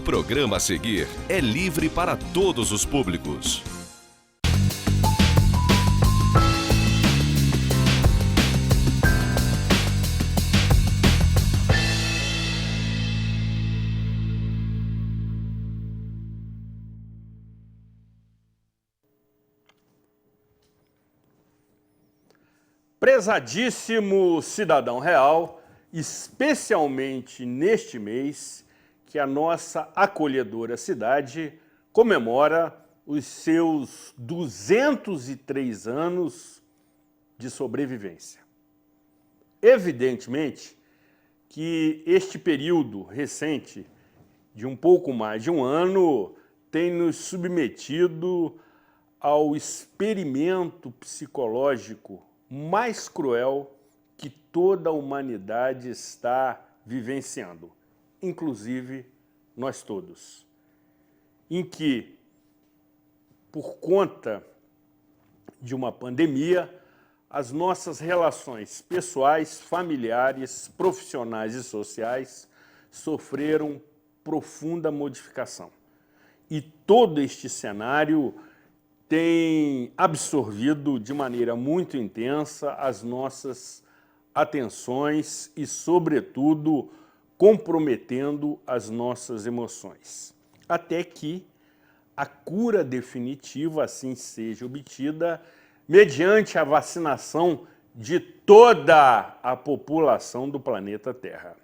programa a seguir é livre para todos os públicos. Prezadíssimo cidadão real, especialmente neste mês que a nossa acolhedora cidade comemora os seus 203 anos de sobrevivência. Evidentemente que este período recente, de um pouco mais de um ano, tem nos submetido ao experimento psicológico mais cruel que toda a humanidade está vivenciando, inclusive nós todos, em que, por conta de uma pandemia, as nossas relações pessoais, familiares, profissionais e sociais sofreram profunda modificação. E todo este cenário tem absorvido de maneira muito intensa as nossas atenções e, sobretudo, comprometendo as nossas emoções. Até que a cura definitiva assim seja obtida mediante a vacinação de toda a população do planeta Terra.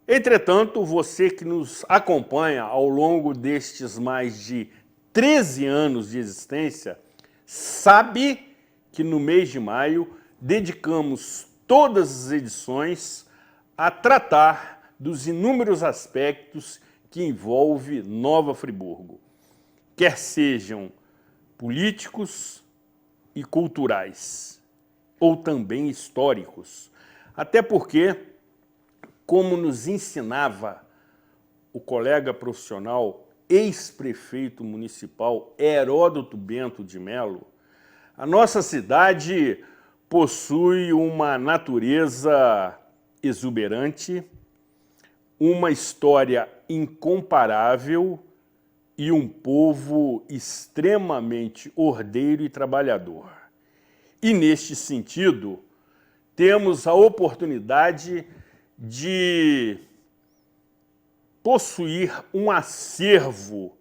Entretanto, você que nos acompanha ao longo destes mais de 13 anos de existência, sabe que no mês de maio dedicamos todas as edições a tratar dos inúmeros aspectos que envolve Nova Friburgo, quer sejam políticos e culturais, ou também históricos. Até porque, como nos ensinava o colega profissional ex-prefeito municipal Heródoto Bento de Melo, a nossa cidade possui uma natureza exuberante, uma história incomparável e um povo extremamente ordeiro e trabalhador. E, neste sentido, temos a oportunidade de possuir um acervo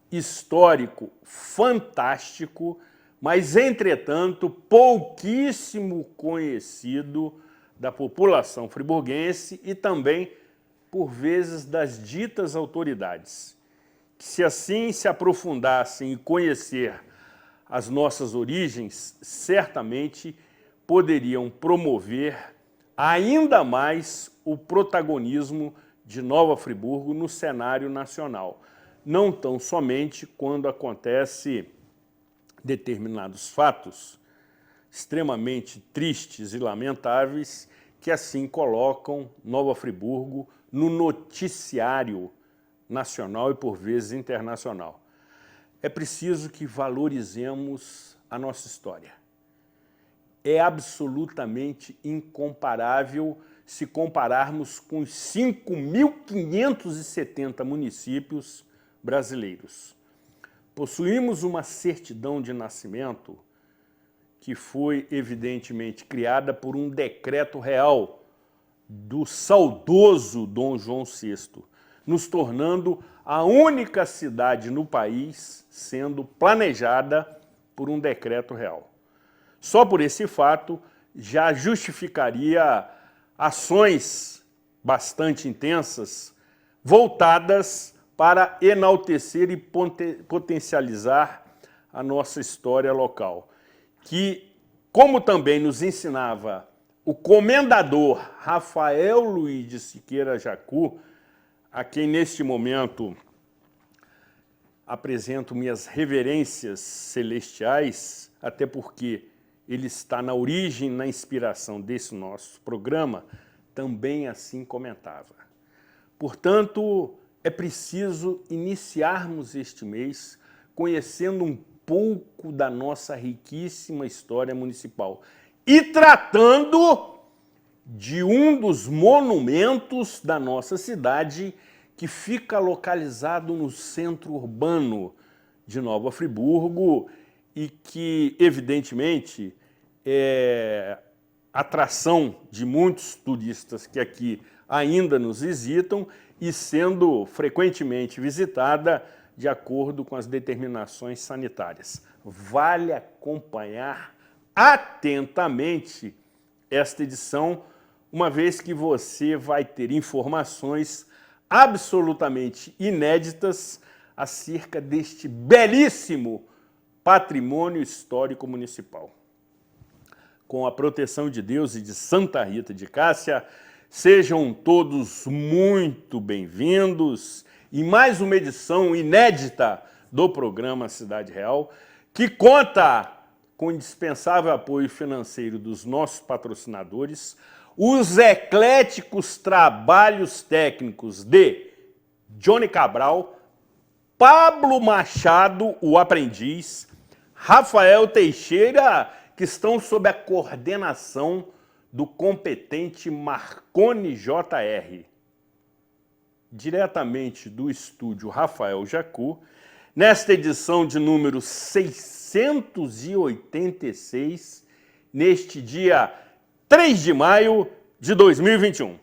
histórico fantástico, mas, entretanto, pouquíssimo conhecido da população friburguense e também, por vezes, das ditas autoridades, que, se assim se aprofundassem em conhecer as nossas origens, certamente poderiam promover ainda mais o protagonismo de Nova Friburgo no cenário nacional, não tão somente quando acontece determinados fatos extremamente tristes e lamentáveis que assim colocam Nova Friburgo no noticiário nacional e, por vezes, internacional. É preciso que valorizemos a nossa história. É absolutamente incomparável se compararmos com os 5.570 municípios brasileiros. Possuímos uma certidão de nascimento que foi, evidentemente, criada por um decreto real do saudoso Dom João VI, nos tornando a única cidade no país sendo planejada por um decreto real. Só por esse fato já justificaria ações bastante intensas voltadas para enaltecer e potencializar a nossa história local, que, como também nos ensinava o comendador Rafael Luiz de Siqueira Jacu, a quem neste momento apresento minhas reverências celestiais, até porque ele está na origem, na inspiração desse nosso programa, também assim comentava. Portanto, é preciso iniciarmos este mês conhecendo um pouco da nossa riquíssima história municipal e tratando de um dos monumentos da nossa cidade que fica localizado no centro urbano de Nova Friburgo e que, evidentemente, é atração de muitos turistas que aqui ainda nos visitam e sendo frequentemente visitada de acordo com as determinações sanitárias. Vale acompanhar atentamente esta edição, uma vez que você vai ter informações absolutamente inéditas acerca deste belíssimo patrimônio histórico municipal. Com a proteção de Deus e de Santa Rita de Cássia, sejam todos muito bem-vindos em mais uma edição inédita do programa Cidade Real, que conta com o indispensável apoio financeiro dos nossos patrocinadores, os ecléticos trabalhos técnicos de Johnny Cabral, Pablo Machado, o aprendiz, Rafael Teixeira, que estão sob a coordenação do competente Marconi JR. Diretamente do estúdio Rafael Jacu, nesta edição de número 686, neste dia 3 de maio de 2021.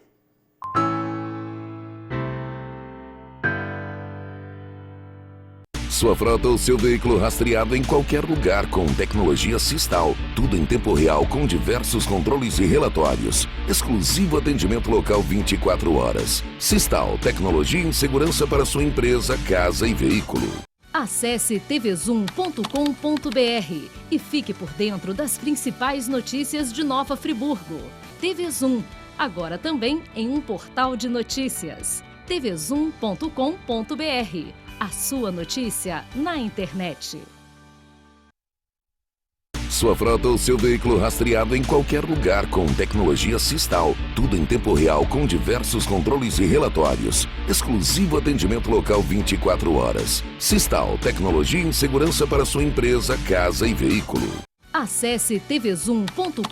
Sua frota ou seu veículo rastreado em qualquer lugar com tecnologia Sistal. Tudo em tempo real com diversos controles e relatórios. Exclusivo atendimento local 24 horas. Sistal, tecnologia em segurança para sua empresa, casa e veículo. Acesse tvzoom.com.br e fique por dentro das principais notícias de Nova Friburgo. TV Zoom, agora também em um portal de notícias. tvzoom.com.br. A sua notícia na internet. Sua frota ou seu veículo rastreado em qualquer lugar com tecnologia Sistal. Tudo em tempo real com diversos controles e relatórios. Exclusivo atendimento local 24 horas. Sistal, tecnologia em segurança para sua empresa, casa e veículo. Acesse tvzoom.com.br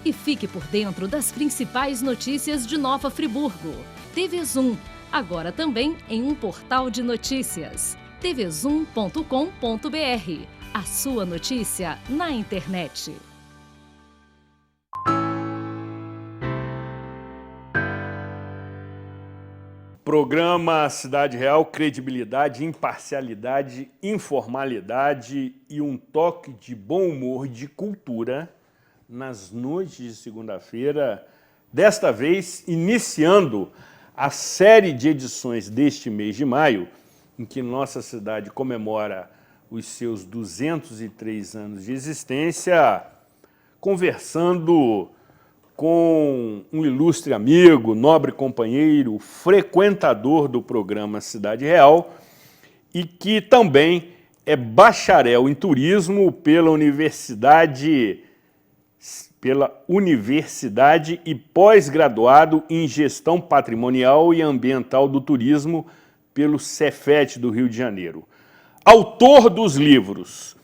e fique por dentro das principais notícias de Nova Friburgo. TV Zoom, agora também em um portal de notícias. tvzoom.com.br. A sua notícia na internet. Programa Cidade Real, credibilidade, imparcialidade, informalidade e um toque de bom humor e de cultura nas noites de segunda-feira, desta vez iniciando a série de edições deste mês de maio, em que nossa cidade comemora os seus 203 anos de existência, conversando com um ilustre amigo, nobre companheiro, frequentador do programa Cidade Real e que também é bacharel em turismo pela Universidade e pós-graduado em Gestão Patrimonial e Ambiental do Turismo pelo Cefet do Rio de Janeiro. Autor dos livros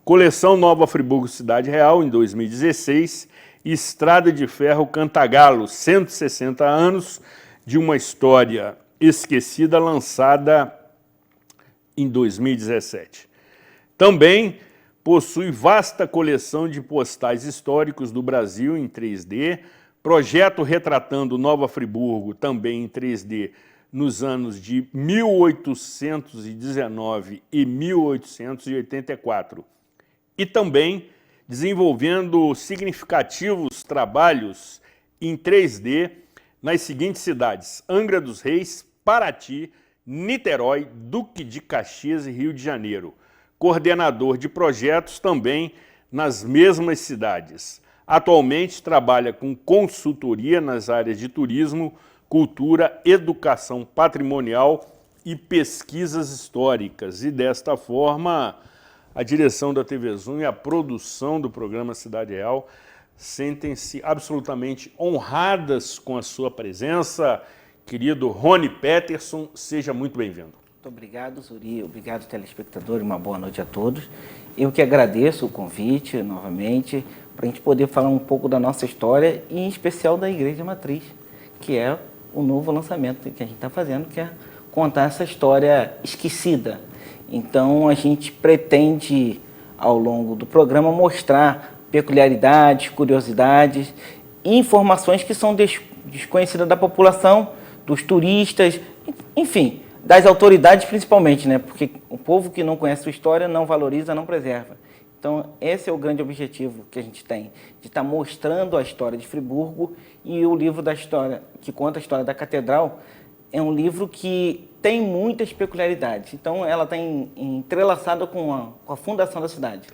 Coleção Nova Friburgo Cidade Real, em 2016, Estrada de Ferro Cantagalo, 160 anos de uma história esquecida, lançada em 2017. Também possui vasta coleção de postais históricos do Brasil em 3D, projeto retratando Nova Friburgo, também em 3D, nos anos de 1819 e 1884, e também desenvolvendo significativos trabalhos em 3D nas seguintes cidades: Angra dos Reis, Paraty, Niterói, Duque de Caxias e Rio de Janeiro. Coordenador de projetos também nas mesmas cidades. Atualmente trabalha com consultoria nas áreas de turismo, cultura, educação patrimonial e pesquisas históricas. E desta forma, a direção da TV Zoom e a produção do programa Cidade Real sentem-se absolutamente honradas com a sua presença. Querido Rony Peterson, seja muito bem-vindo. Muito obrigado, Zuri. Obrigado, telespectador. Uma boa noite a todos. Eu que agradeço o convite novamente para a gente poder falar um pouco da nossa história e, em especial, da Igreja Matriz, que é o novo lançamento que a gente está fazendo, que é contar essa história esquecida. Então, a gente pretende, ao longo do programa, mostrar peculiaridades, curiosidades e informações que são desconhecidas da população, dos turistas, enfim, das autoridades principalmente, né? Porque o povo que não conhece sua história não valoriza, não preserva. Então, esse é o grande objetivo que a gente tem, de estar mostrando a história de Friburgo, e o livro da história, que conta a história da catedral, é um livro que tem muitas peculiaridades. Então, ela está entrelaçada com a fundação da cidade.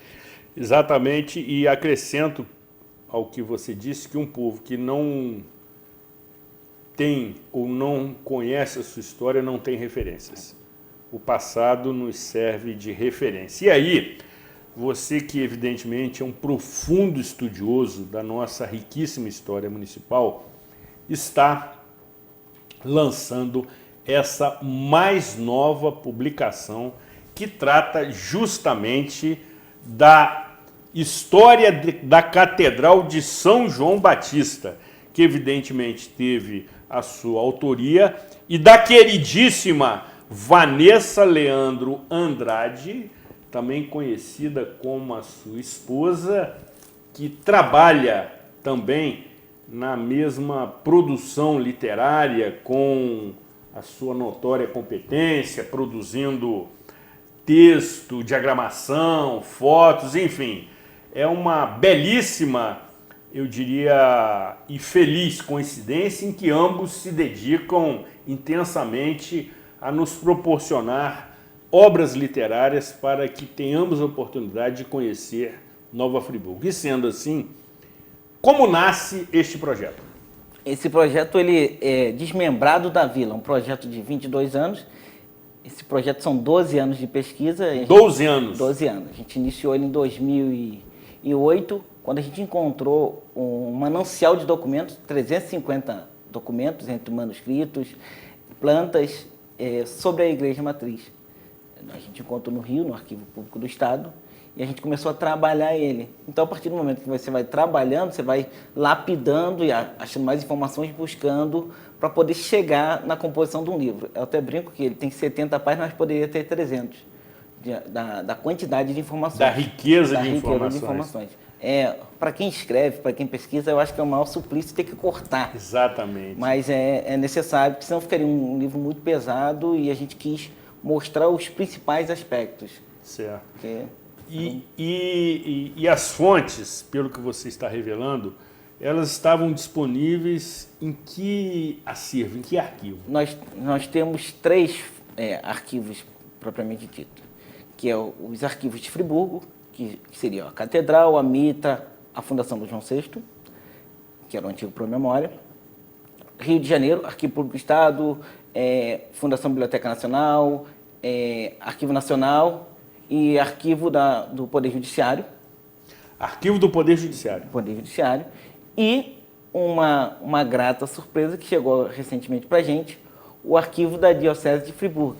Exatamente, e acrescento ao que você disse, que um povo que não tem ou não conhece a sua história não tem referências. O passado nos serve de referência. E aí, você que evidentemente é um profundo estudioso da nossa riquíssima história municipal, está lançando essa mais nova publicação que trata justamente da história da Catedral de São João Batista, que evidentemente teve a sua autoria, e da queridíssima Vanessa Leandro Andrade, também conhecida como a sua esposa, que trabalha também na mesma produção literária, com a sua notória competência, produzindo texto, diagramação, fotos, enfim. É uma belíssima, eu diria, e feliz coincidência em que ambos se dedicam intensamente a nos proporcionar obras literárias para que tenhamos a oportunidade de conhecer Nova Friburgo. E sendo assim, como nasce este projeto? Esse projeto ele é desmembrado da Vila, um projeto de 22 anos. Esse projeto são 12 anos de pesquisa. 12 anos? 12 anos. A gente iniciou ele em 2008, quando a gente encontrou um manancial de documentos, 350 documentos, entre manuscritos, plantas, sobre a Igreja Matriz. A gente encontrou no Rio, no Arquivo Público do Estado, e a gente começou a trabalhar ele. Então, a partir do momento que você vai trabalhando, você vai lapidando e achando mais informações, buscando para poder chegar na composição de um livro. Eu até brinco que ele tem 70 páginas, mas poderia ter 300, da quantidade de informações. Da riqueza de informações. Para quem escreve, para quem pesquisa, eu acho que é o maior suplício ter que cortar. Exatamente. Mas é necessário, porque senão ficaria um livro muito pesado, e a gente quis mostrar os principais aspectos. Certo. E as fontes, pelo que você está revelando, elas estavam disponíveis em que acervo, em que arquivo? Nós temos 3 arquivos propriamente dito, que é os arquivos de Friburgo, que seria a Catedral, a Mitra, a Fundação do João VI, que era o antigo Promemória. Rio de Janeiro, Arquivo Público do Estado, Fundação Biblioteca Nacional, Arquivo Nacional e Arquivo do Poder Judiciário. Arquivo do Poder Judiciário. Poder Judiciário. E uma grata surpresa que chegou recentemente para a gente, o Arquivo da Diocese de Friburgo,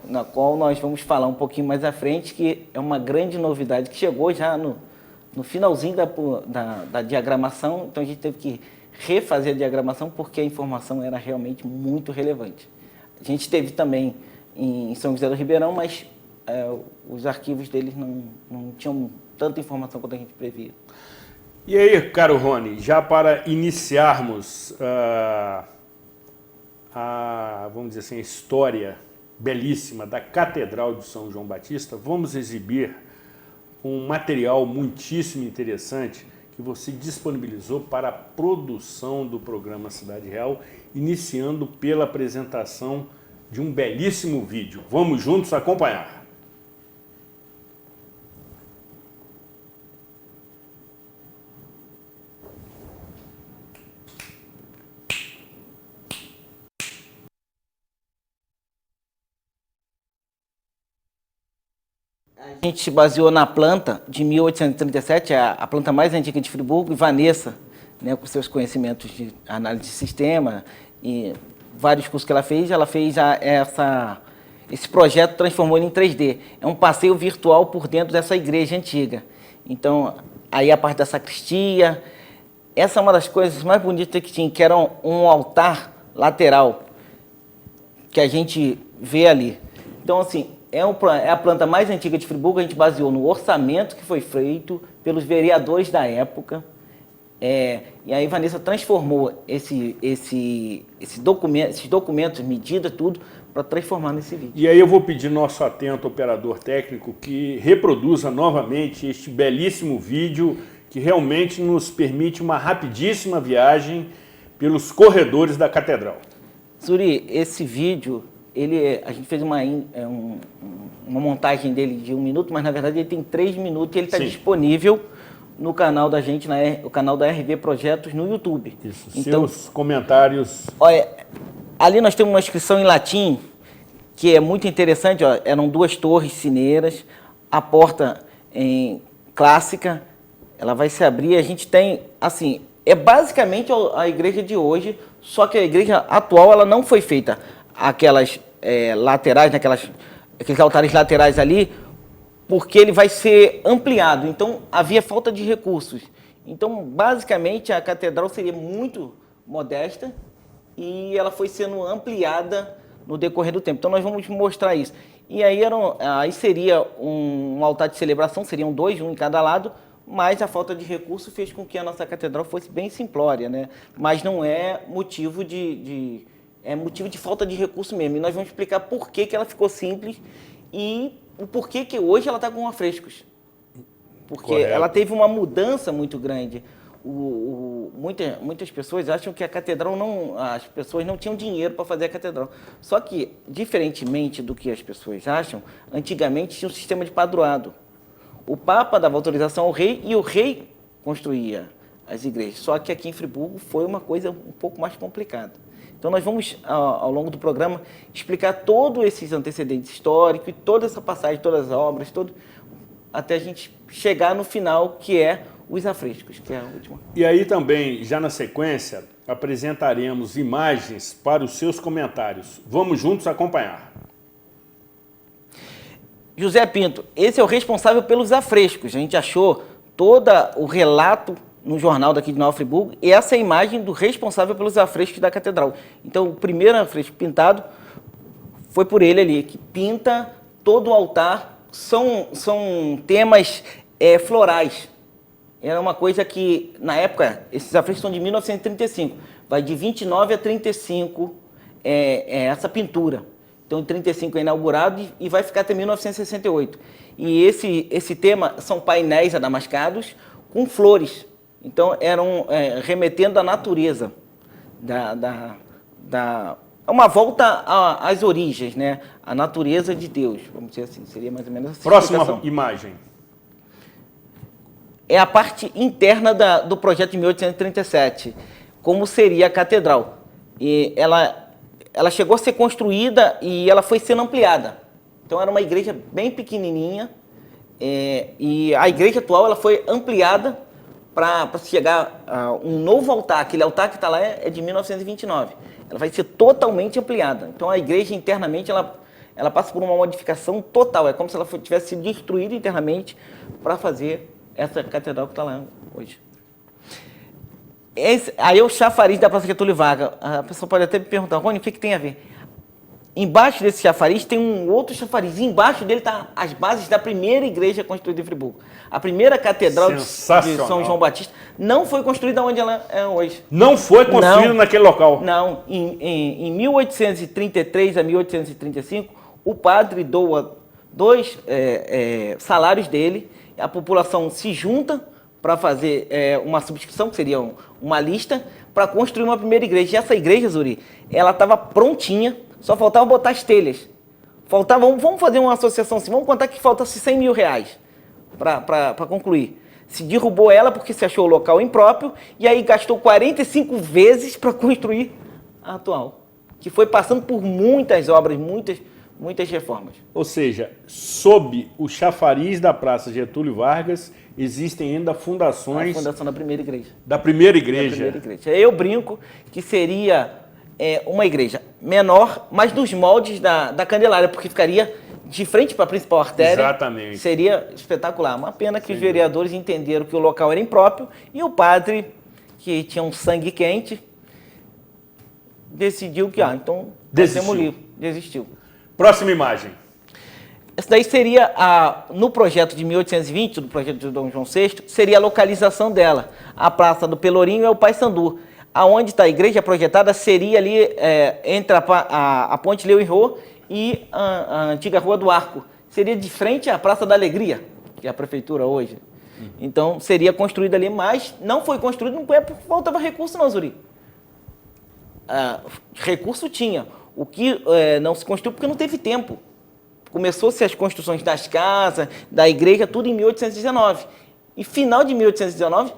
na qual nós vamos falar um pouquinho mais à frente, que é uma grande novidade que chegou já no finalzinho da diagramação. Então a gente teve que refazer a diagramação porque a informação era realmente muito relevante. A gente teve também em São José do Ribeirão, mas os arquivos deles não tinham tanta informação quanto a gente previa. E aí, caro Rony, já para iniciarmos vamos dizer assim, a história belíssima da Catedral de São João Batista, vamos exibir um material muitíssimo interessante que você disponibilizou para a produção do programa Cidade Real, iniciando pela apresentação de um belíssimo vídeo. Vamos juntos acompanhar. A gente se baseou na planta de 1837, a planta mais antiga de Friburgo, e Vanessa, né, com seus conhecimentos de análise de sistema e vários cursos que ela fez esse projeto, transformou ele em 3D. É um passeio virtual por dentro dessa igreja antiga. Então, aí a parte da sacristia, essa é uma das coisas mais bonitas que tinha, que era um altar lateral que a gente vê ali. Então, assim, é a planta mais antiga de Friburgo. A gente baseou no orçamento que foi feito pelos vereadores da época. E aí Vanessa transformou esses documentos, medidas, tudo, para transformar nesse vídeo. E aí eu vou pedir nosso atento operador técnico que reproduza novamente este belíssimo vídeo que realmente nos permite uma rapidíssima viagem pelos corredores da catedral. Zuri, esse vídeo, a gente fez uma montagem dele de 1 minuto, mas na verdade ele tem 3 minutos e ele está disponível no canal da gente, o canal da RV Projetos no YouTube. Isso, então, seus comentários. Olha, ali nós temos uma inscrição em latim, que é muito interessante, ó, eram 2 torres sineiras, a porta clássica, ela vai se abrir, a gente tem, assim, é basicamente a igreja de hoje, só que a igreja atual, ela não foi feita aquelas laterais, aqueles altares laterais ali, porque ele vai ser ampliado, então havia falta de recursos. Então, basicamente, a catedral seria muito modesta e ela foi sendo ampliada no decorrer do tempo. Então, nós vamos mostrar isso. E aí, seria um altar de celebração, seriam 2, um em cada lado, mas a falta de recurso fez com que a nossa catedral fosse bem simplória, né? Mas não é motivo é motivo de falta de recurso mesmo. E nós vamos explicar por que ela ficou simples e o porquê que hoje ela está com afrescos. Porque ela teve uma mudança muito grande. Muitas pessoas acham que a catedral as pessoas não tinham dinheiro para fazer a catedral. Só que, diferentemente do que as pessoas acham, antigamente tinha um sistema de padroado. O Papa dava autorização ao rei e o rei construía as igrejas. Só que aqui em Friburgo foi uma coisa um pouco mais complicada. Então nós vamos, ao longo do programa, explicar todos esses antecedentes históricos e toda essa passagem, todas as obras, até a gente chegar no final, que é os afrescos, que é a última. E aí também, já na sequência, apresentaremos imagens para os seus comentários. Vamos juntos acompanhar. José Pinto, esse é o responsável pelos afrescos. A gente achou todo o relato no jornal daqui de Nova Friburgo, e essa é a imagem do responsável pelos afrescos da catedral. Então, o primeiro afresco pintado foi por ele ali, que pinta todo o altar. São temas florais. Era uma coisa que, na época, esses afrescos são de 1935. Vai de 29 a 35 essa pintura. Então, em 35 é inaugurado e vai ficar até 1968. E esse tema são painéis adamascados com flores. Então, eram remetendo à natureza, uma volta às origens, né? A natureza de Deus, vamos dizer assim, seria mais ou menos essa Próxima imagem. É a parte interna do projeto de 1837, como seria a catedral. E ela chegou a ser construída e ela foi sendo ampliada. Então, era uma igreja bem pequenininha, e a igreja atual ela foi ampliada para chegar a um novo altar. Aquele altar que está lá é de 1929. Ela vai ser totalmente ampliada. Então, a igreja internamente ela passa por uma modificação total. É como se ela tivesse sido destruída internamente para fazer essa catedral que está lá hoje. Aí é o chafariz da Praça Getúlio Vargas. A pessoa pode até me perguntar, Rony, o que tem a ver? Embaixo desse chafariz tem um outro chafariz. E embaixo dele estão as bases da primeira igreja construída em Friburgo. A primeira catedral de São João Batista não foi construída onde ela é hoje. Não foi construída naquele local? Não. Em 1833 a 1835, o padre doa 2 salários dele. A população se junta para fazer uma subscrição, que seria uma lista, para construir uma primeira igreja. E essa igreja, Zuri, ela estava prontinha, só faltava botar as telhas. Vamos fazer uma associação assim, vamos contar que faltasse 100 mil reais para concluir. Se derrubou ela porque se achou o local impróprio, e aí gastou 45 vezes para construir a atual, que foi passando por muitas obras, muitas reformas. Ou seja, sob o chafariz da Praça Getúlio Vargas, existem ainda fundações... A fundação da primeira igreja. Da primeira igreja. Da primeira igreja. Eu brinco que seria uma igreja menor, mas nos moldes da Candelária, porque ficaria de frente para a principal artéria. Exatamente. Seria espetacular. Uma pena que os vereadores entenderam que o local era impróprio, e o padre, que tinha um sangue quente, decidiu que, então, desistiu. Desistiu. Próxima imagem. Essa daí seria, no projeto de 1820, do projeto de Dom João VI, seria a localização dela. A Praça do Pelourinho é o Paissandu. Aonde está a igreja projetada seria ali entre a Ponte Leo e Rô e a antiga Rua do Arco. Seria de frente à Praça da Alegria, que é a prefeitura hoje. Então, seria construída ali, mas não foi construído, não é porque faltava recurso não, Zuri. Recurso tinha. O que não se construiu porque não teve tempo. Começou-se as construções das casas, da igreja, tudo em 1819. E final de 1819,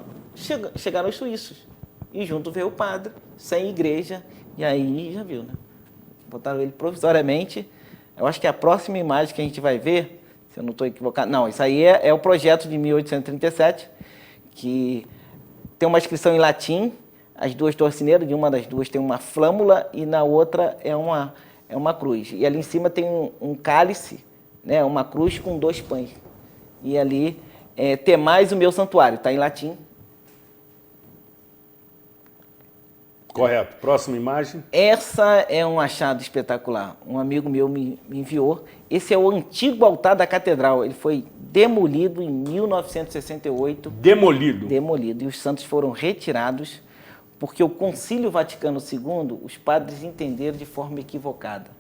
chegaram os suíços. E junto veio o padre, sem igreja, e aí já viu, né? Botaram ele provisoriamente. Eu acho que a próxima imagem que a gente vai ver, se eu não estou equivocado, não, isso aí é o projeto de 1837, que tem uma inscrição em latim, as duas torcineiras, de uma das duas tem uma flâmula e na outra é uma cruz. E ali em cima tem um cálice, né, uma cruz com 2 pães. E ali, temais o meu santuário, está em latim. Correto. Próxima imagem. Essa é um achado espetacular. Um amigo meu me enviou. Esse é o antigo altar da catedral. Ele foi demolido em 1968. Demolido. Demolido. E os santos foram retirados porque o Concílio Vaticano II, os padres entenderam de forma equivocada.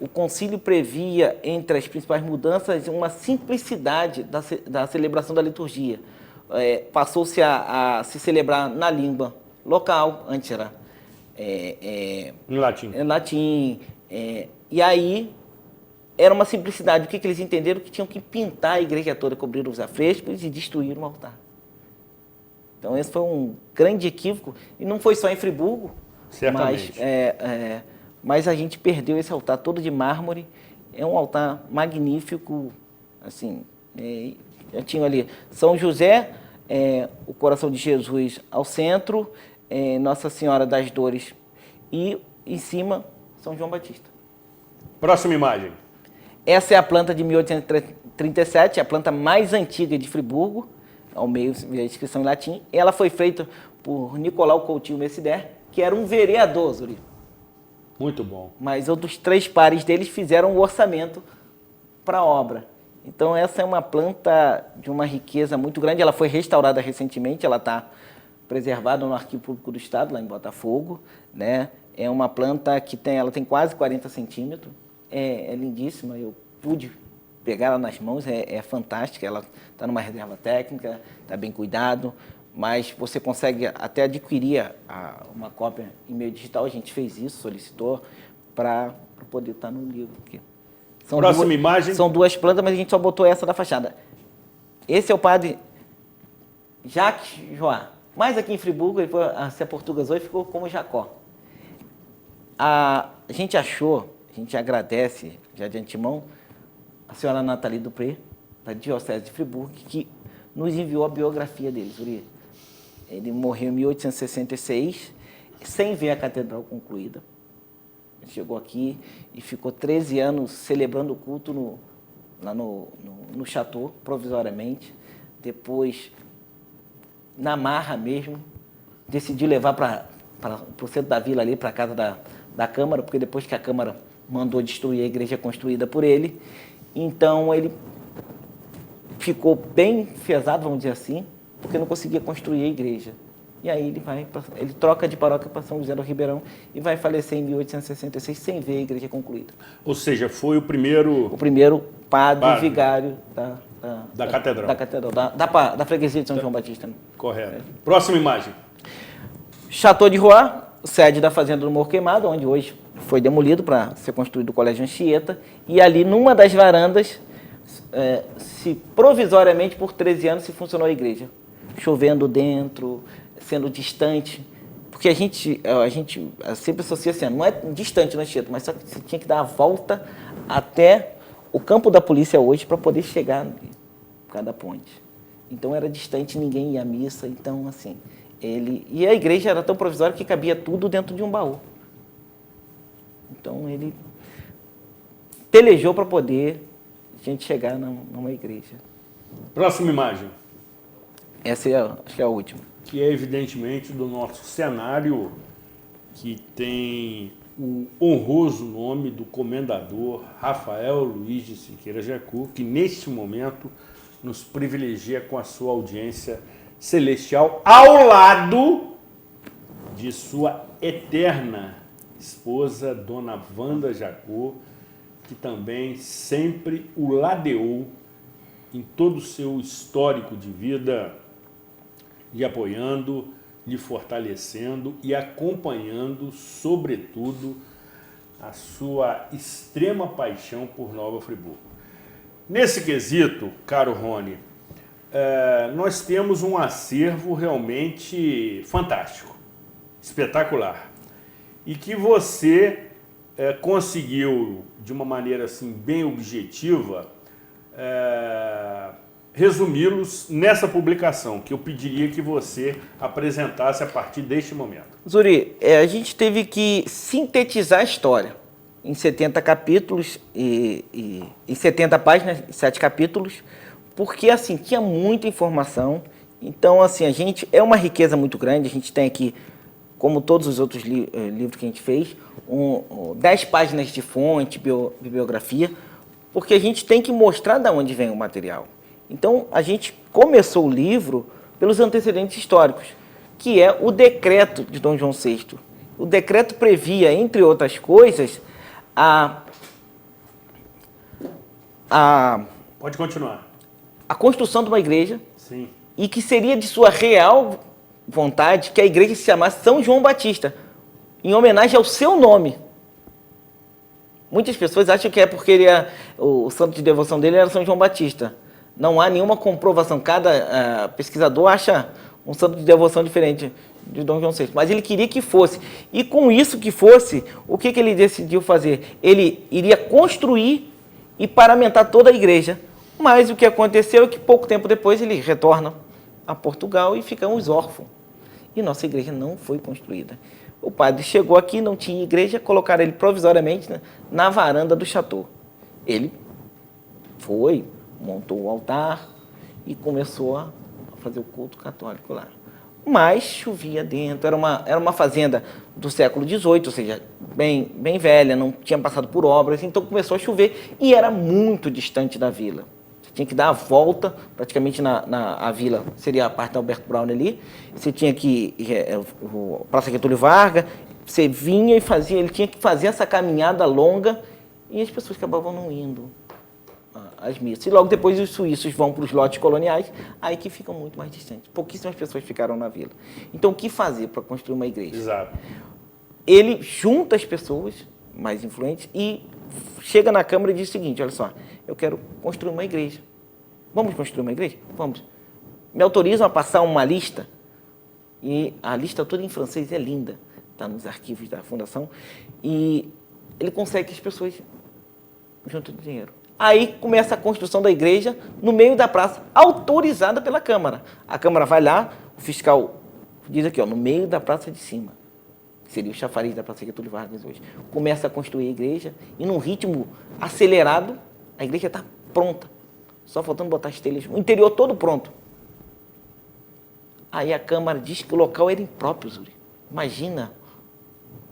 O concílio previa, entre as principais mudanças, uma simplicidade da celebração da liturgia. Passou-se a se celebrar na língua local, antes era em latim. Em latim. E aí era uma simplicidade. O que eles entenderam? Que tinham que pintar a igreja toda, cobrir os afrescos e destruir o altar. Então esse foi um grande equívoco. E não foi só em Friburgo, certamente. mas a gente perdeu esse altar todo de mármore. É um altar magnífico. Assim, já tinha ali São José, o Coração de Jesus ao centro, Nossa Senhora das Dores e em cima São João Batista. Próxima imagem. Essa é a planta de 1837, a planta mais antiga de Friburgo, ao meio a inscrição em latim. Ela foi feita por Nicolau Coutinho Messider, que era um vereador, Zuri. Muito bom. Mas outros 3 pares deles fizeram o orçamento para a obra. Então essa é uma planta de uma riqueza muito grande. Ela foi restaurada recentemente, ela está preservada no Arquivo Público do Estado, lá em Botafogo, né? É uma planta que ela tem quase 40 centímetros, é lindíssima, eu pude pegar ela nas mãos, é fantástica, ela está numa reserva técnica, está bem cuidado, mas você consegue até adquirir uma cópia em meio digital, a gente fez isso, solicitou, para poder estar no livro. Próxima imagem. São 2 plantas, mas a gente só botou essa da fachada. Esse é o padre Jacques Joá. Mas aqui em Friburgo, ele se aportuguesou e ficou como Jacó. A gente agradece, já de antemão, a senhora Nathalie Dupré, da Diocese de Friburgo, que nos enviou a biografia dele. Ele morreu em 1866, sem ver a catedral concluída. Ele chegou aqui e ficou 13 anos celebrando o culto lá no chateau, provisoriamente. Depois, na marra mesmo, decidiu levar para o centro da vila ali, para a casa da Câmara, porque depois que a Câmara mandou destruir a igreja construída por ele, então ele ficou bem enfesado, vamos dizer assim, porque não conseguia construir a igreja. E aí ele troca de paróquia para São José do Ribeirão e vai falecer em 1866 sem ver a igreja concluída. Ou seja, foi o primeiro padre vigário da catedral. Da catedral, da freguesia de São João Batista. Né? Correto. Próxima imagem. Chateau de Roy, sede da Fazenda do Morro Queimado, onde hoje foi demolido para ser construído o Colégio Anchieta. E ali, numa das varandas, provisoriamente, por 13 anos, se funcionou a igreja. Chovendo dentro, sendo distante. Porque a gente sempre associa assim, não é distante no Anchieta, mas só que você tinha que dar a volta até o campo da polícia hoje para poder chegar por causa da ponte. Então era distante, ninguém ia à missa, então assim... E a igreja era tão provisória que cabia tudo dentro de um baú. Então ele pelejou para poder a gente chegar numa igreja. Próxima imagem. Essa acho que é a última. Que é evidentemente do nosso cenário que tem o honroso nome do comendador Rafael Luiz de Siqueira Jacú, que neste momento nos privilegia com a sua audiência celestial ao lado de sua eterna esposa, Dona Wanda Jacú, que também sempre o ladeou em todo o seu histórico de vida, lhe apoiando, lhe fortalecendo e acompanhando, sobretudo, a sua extrema paixão por Nova Friburgo. Nesse quesito, caro Rony, nós temos um acervo realmente fantástico, espetacular, e que você conseguiu, de uma maneira assim bem objetiva, resumi-los nessa publicação, que eu pediria que você apresentasse a partir deste momento. Zuri, a gente teve que sintetizar a história em 70 capítulos, em 70 páginas, 7 capítulos, porque assim, tinha muita informação. Então, assim, a gente é uma riqueza muito grande. A gente tem aqui, como todos os outros livros que a gente fez, 10 páginas de fonte, bibliografia, porque a gente tem que mostrar de onde vem o material. Então, a gente começou o livro pelos antecedentes históricos, que é o decreto de Dom João VI. O decreto previa, entre outras coisas, Pode continuar. A construção de uma igreja. Sim. E que seria de sua real vontade que a igreja se chamasse São João Batista, em homenagem ao seu nome. Muitas pessoas acham que é porque o santo de devoção dele era São João Batista. Não há nenhuma comprovação. Cada pesquisador acha um santo de devoção diferente de Dom João VI. Mas ele queria que fosse. E com isso que fosse, o que ele decidiu fazer? Ele iria construir e paramentar toda a igreja. Mas o que aconteceu é que pouco tempo depois ele retorna a Portugal e ficamos órfãos. E nossa igreja não foi construída. O padre chegou aqui, não tinha igreja, colocaram ele provisoriamente na varanda do chateau. Ele foi, montou o altar e começou a fazer o culto católico lá. Mas chovia dentro, era uma fazenda do século XVIII, ou seja, bem velha, não tinha passado por obras, então começou a chover e era muito distante da vila. Você tinha que dar a volta, praticamente a vila, seria a parte da Alberto Brown ali, você tinha que Praça Getúlio Vargas, você vinha e fazia, ele tinha que fazer essa caminhada longa e as pessoas acabavam não indo às missas. E logo depois os suíços vão para os lotes coloniais, aí que ficam muito mais distantes. Pouquíssimas pessoas ficaram na vila. Então, o que fazer para construir uma igreja? Exato. Ele junta as pessoas mais influentes e chega na Câmara e diz o seguinte, olha só, eu quero construir uma igreja. Vamos construir uma igreja? Vamos. Me autorizam a passar uma lista, e a lista toda em francês é linda, está nos arquivos da Fundação, e ele consegue que as pessoas juntem dinheiro. Aí começa a construção da igreja no meio da praça, autorizada pela Câmara. A Câmara vai lá, o fiscal diz aqui, ó, no meio da praça de cima, que seria o chafariz da Praça Getúlio Vargas hoje. Começa a construir a igreja e num ritmo acelerado, a igreja está pronta. Só faltando botar as telhas, o interior todo pronto. Aí a Câmara diz que o local era impróprio, Zuri. Imagina,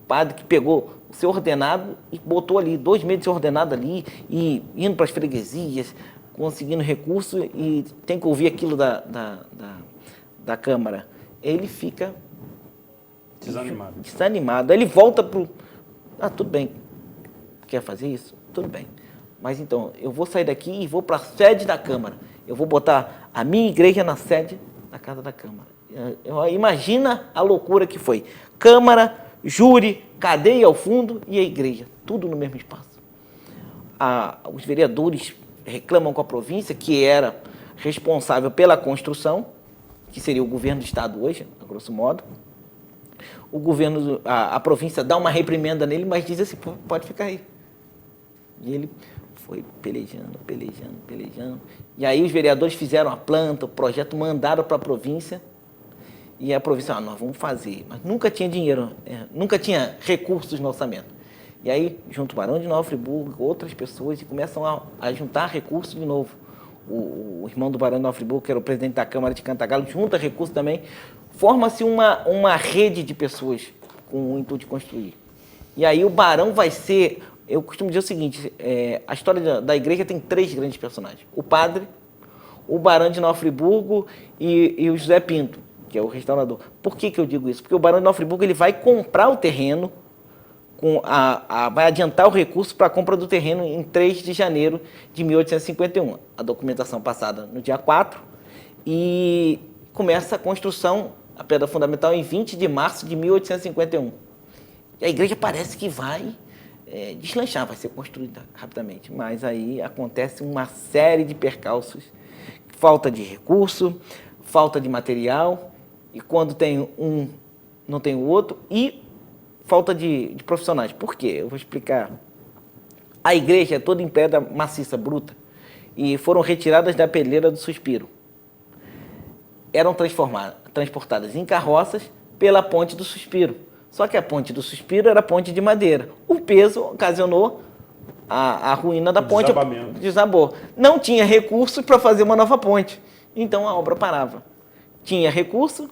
o padre que pegou o seu ordenado e botou ali, 2 meses de seu ordenado ali, e indo para as freguesias, conseguindo recurso, e tem que ouvir aquilo da Câmara. Ele fica desanimado. Aí ele volta para o... tudo bem, quer fazer isso? Tudo bem. Mas então, eu vou sair daqui e vou para a sede da Câmara. Eu vou botar a minha igreja na sede da Casa da Câmara. Imagina a loucura que foi. Câmara, júri, cadeia ao fundo e a igreja. Tudo no mesmo espaço. Os vereadores reclamam com a província, que era responsável pela construção, que seria o governo do estado hoje, a grosso modo. O governo, a província dá uma reprimenda nele, mas diz assim, pode ficar aí. E ele foi pelejando. E aí os vereadores fizeram a planta, o projeto, mandaram para a província. E a província, nós vamos fazer. Mas nunca tinha dinheiro, nunca tinha recursos no orçamento. E aí, junto o Barão de Nova Friburgo, outras pessoas, e começam a juntar recursos de novo. O irmão do Barão de Nova Friburgo, que era o presidente da Câmara de Cantagalo, junta recursos também. Forma-se uma rede de pessoas com o intuito de construir. E aí o barão vai ser... Eu costumo dizer o seguinte, a história da igreja tem 3 grandes personagens. O padre, o barão de Nova Friburgo e o José Pinto, que é o restaurador. Por que eu digo isso? Porque o barão de Nova Friburgo ele vai comprar o terreno, vai adiantar o recurso para a compra do terreno em 3 de janeiro de 1851. A documentação passada no dia 4 e começa a construção, a pedra fundamental, em 20 de março de 1851. E a igreja parece que vai deslanchar, vai ser construída rapidamente. Mas aí acontece uma série de percalços, falta de recurso, falta de material, e quando tem um, não tem o outro, e falta de profissionais. Por quê? Eu vou explicar. A igreja é toda em pedra maciça, bruta, e foram retiradas da peleira do Suspiro. Eram transportadas em carroças pela Ponte do Suspiro. Só que a Ponte do Suspiro era ponte de madeira. O peso ocasionou a ruína da ponte. Desabou. Não tinha recurso para fazer uma nova ponte. Então a obra parava. Tinha recurso,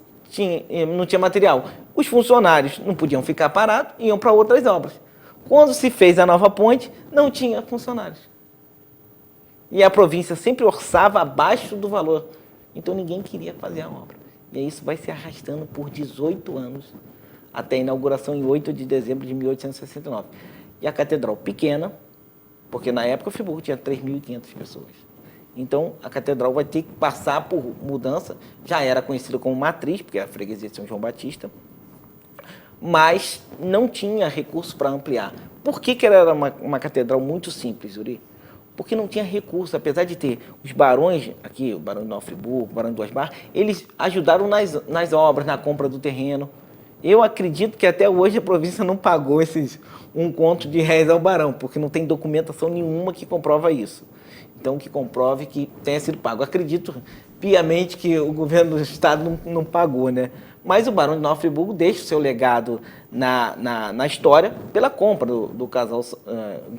não tinha material. Os funcionários não podiam ficar parados, iam para outras obras. Quando se fez a nova ponte, não tinha funcionários. E a província sempre orçava abaixo do valor. Então ninguém queria fazer a obra. E isso vai se arrastando por 18 anos, até a inauguração em 8 de dezembro de 1869. E a catedral pequena, porque na época o Friburgo tinha 3.500 pessoas. Então a catedral vai ter que passar por mudança, já era conhecida como matriz, porque é a freguesia de São João Batista, mas não tinha recurso para ampliar. Por que ela era uma catedral muito simples, Yuri? Porque não tinha recurso, apesar de ter os barões, aqui o barão de Nova Friburgo, o barão de Duas Barras, eles ajudaram nas obras, na compra do terreno. Eu acredito que até hoje a província não pagou esses R$1 ao barão, porque não tem documentação nenhuma que comprova isso. Então, que comprove que tenha sido pago. Acredito piamente que o governo do estado não pagou, né? Mas o barão de Nova Friburgo deixa o seu legado na história pela compra do casal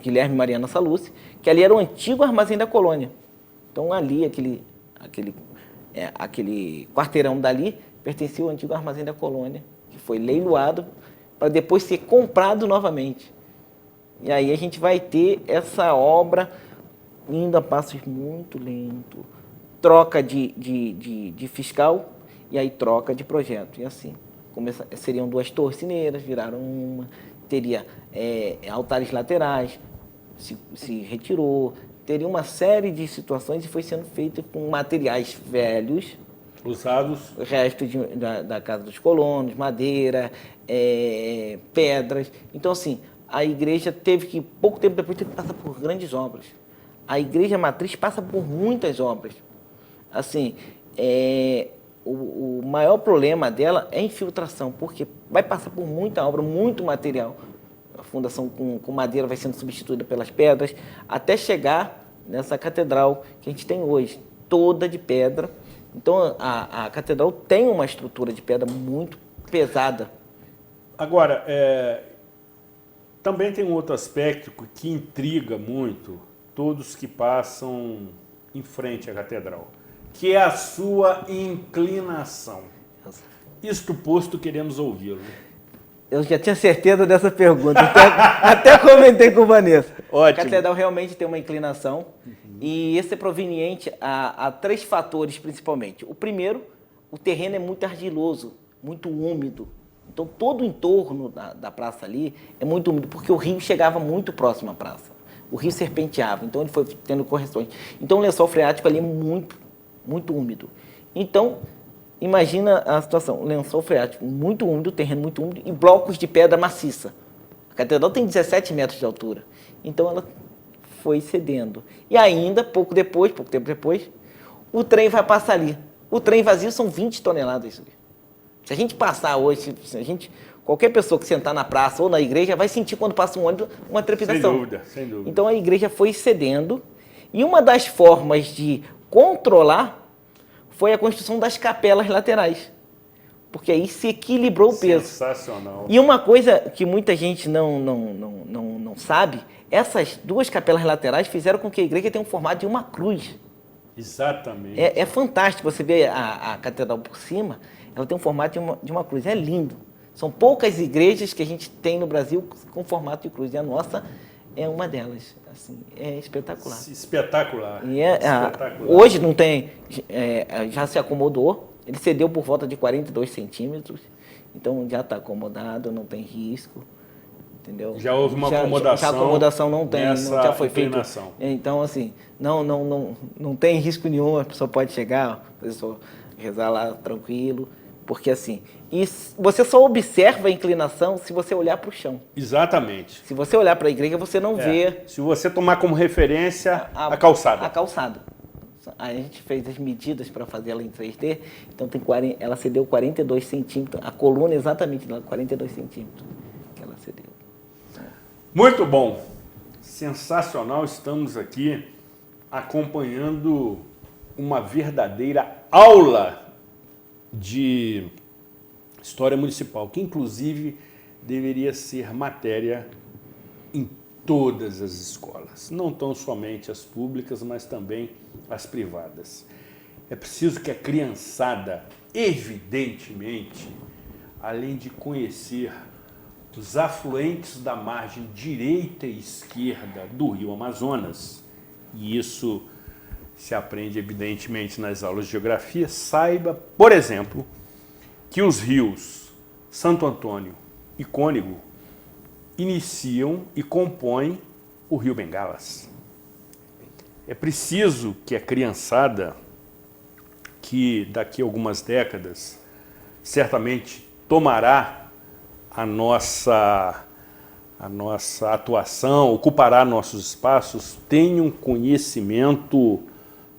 Guilherme e Mariana Sallucci, que ali era o antigo armazém da colônia. Então, ali, aquele quarteirão dali pertencia ao antigo armazém da colônia, que foi leiloado para depois ser comprado novamente. E aí a gente vai ter essa obra indo a passos muito lentos, troca de fiscal e aí troca de projeto. E assim, seriam 2 torcineiras, viraram uma, teria altares laterais, se retirou, teria uma série de situações e foi sendo feito com materiais velhos, usados, restos da Casa dos Colonos, madeira, pedras. Então, assim, a igreja teve que, pouco tempo depois, teve que passar por grandes obras. A igreja matriz passa por muitas obras. Assim, o maior problema dela é a infiltração, porque vai passar por muita obra, muito material. A fundação com madeira vai sendo substituída pelas pedras, até chegar nessa catedral que a gente tem hoje, toda de pedra. Então, a catedral tem uma estrutura de pedra muito pesada. Agora, também tem um outro aspecto que intriga muito todos que passam em frente à catedral, que é a sua inclinação. Isto posto, queremos ouvi-lo. Eu já tinha certeza dessa pergunta, até comentei com o Vanessa. Ótimo. A catedral realmente tem uma inclinação, e esse é proveniente a 3 fatores principalmente. O primeiro, o terreno é muito argiloso, muito úmido. Então todo o entorno da praça ali é muito úmido, porque o rio chegava muito próximo à praça. O rio serpenteava, então ele foi tendo correções. Então o lençol freático ali é muito, muito úmido. Então, imagina a situação, lençol freático muito úmido, terreno muito úmido e blocos de pedra maciça. A catedral tem 17 metros de altura, então ela foi cedendo. E ainda, pouco tempo depois, o trem vai passar ali. O trem vazio são 20 toneladas. Se a gente passar hoje, qualquer pessoa que sentar na praça ou na igreja vai sentir quando passa um ônibus uma trepidação. Sem dúvida, sem dúvida. Então a igreja foi cedendo e uma das formas de controlar foi a construção das capelas laterais, porque aí se equilibrou o peso. Sensacional. E uma coisa que muita gente não sabe, essas 2 capelas laterais fizeram com que a igreja tenha um formato de uma cruz. Exatamente. É fantástico você ver a catedral por cima, ela tem um formato de uma cruz, é lindo. São poucas igrejas que a gente tem no Brasil com formato de cruz, e a nossa é uma delas. Assim, é espetacular. Espetacular. E espetacular. Hoje não tem, já se acomodou, ele cedeu por volta de 42 centímetros, então já está acomodado, não tem risco. Entendeu? Já houve uma acomodação. Já a acomodação não tem, já foi feito. Inclinação. Então, assim, não tem risco nenhum, a pessoa pode chegar, a pessoa rezar lá tranquilo, porque assim, e você só observa a inclinação se você olhar para o chão. Exatamente. Se você olhar para a igreja, você não vê. Se você tomar como referência a calçada. A calçada. Aí a gente fez as medidas para fazer ela em 3D, então ela cedeu 42 centímetros, a coluna exatamente 42 centímetros que ela cedeu. Muito bom, sensacional, estamos aqui acompanhando uma verdadeira aula de história municipal, que inclusive deveria ser matéria em todas as escolas, não tão somente as públicas, mas também as privadas. É preciso que a criançada, evidentemente, além de conhecer os afluentes da margem direita e esquerda do rio Amazonas, e isso se aprende evidentemente nas aulas de geografia, saiba, por exemplo, que os rios Santo Antônio e Cônego iniciam e compõem o rio Bengalas. É preciso que a criançada, que daqui a algumas décadas certamente tomará a nossa atuação, ocupará nossos espaços, tenham conhecimento